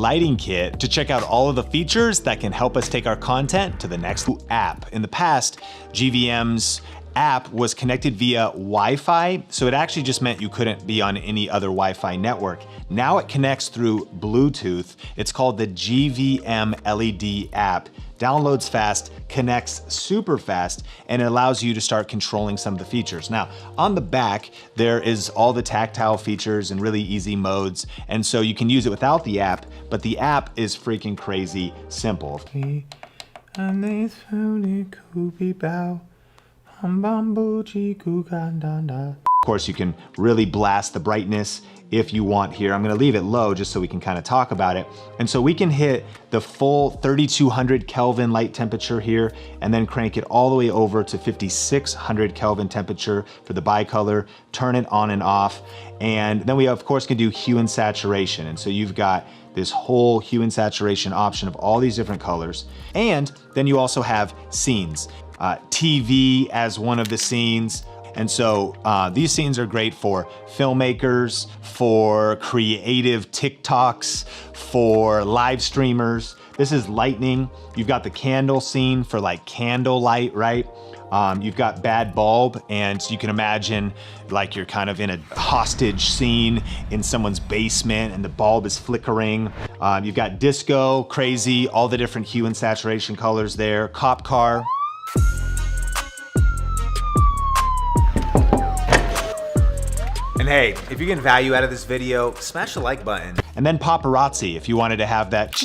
lighting kit to check out all of the features that can help us take our content to the next app. In the past, GVM's app was connected via Wi-Fi, so it actually just meant you couldn't be on any other Wi-Fi network. Now it connects through Bluetooth. It's called the GVM LED app. Downloads fast, connects super fast, and it allows you to start controlling some of the features. Now, on the back, there is all the tactile features and really easy modes, and so you can use it without the app, but the app is freaking crazy simple. Of course, you can really blast the brightness if you want here. I'm gonna leave it low just so we can kind of talk about it. And so we can hit the full 3200 Kelvin light temperature here and then crank it all the way over to 5600 Kelvin temperature for the bicolor, turn it on and off. And then we of course can do hue and saturation. And so you've got this whole hue and saturation option of all these different colors. And then you also have scenes. TV as one of the scenes. And so these scenes are great for filmmakers, for creative TikToks, for live streamers. This is lightning. You've got the candle scene for like candlelight, right? You've got bad bulb, and so you can imagine like you're kind of in a hostage scene in someone's basement and the bulb is flickering. You've got disco, crazy, all the different hue and saturation colors there. Cop car. And hey, if you're getting value out of this video, smash the like button. And then paparazzi, if you wanted to have that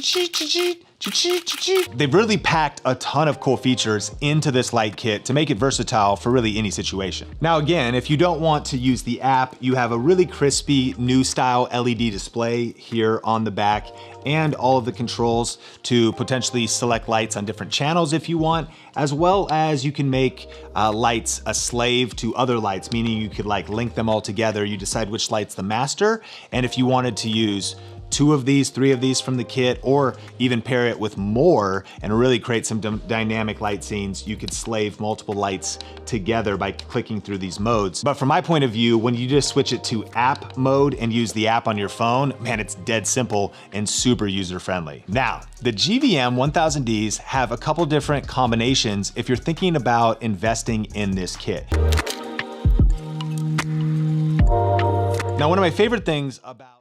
They've really packed a ton of cool features into this light kit to make it versatile for really any situation. Now again, if you don't want to use the app, you have a really crispy new style LED display here on the back and all of the controls to potentially select lights on different channels if you want, as well as you can make lights a slave to other lights, meaning you could like link them all together. You decide which light's the master, and if you wanted to use 2 of these, 3 of these from the kit, or even pair it with more and really create some dynamic light scenes, you could slave multiple lights together by clicking through these modes. But from my point of view, when you just switch it to app mode and use the app on your phone, man, it's dead simple and super user-friendly. Now, the GVM 1000Ds have a couple different combinations if you're thinking about investing in this kit. Now, one of my favorite things about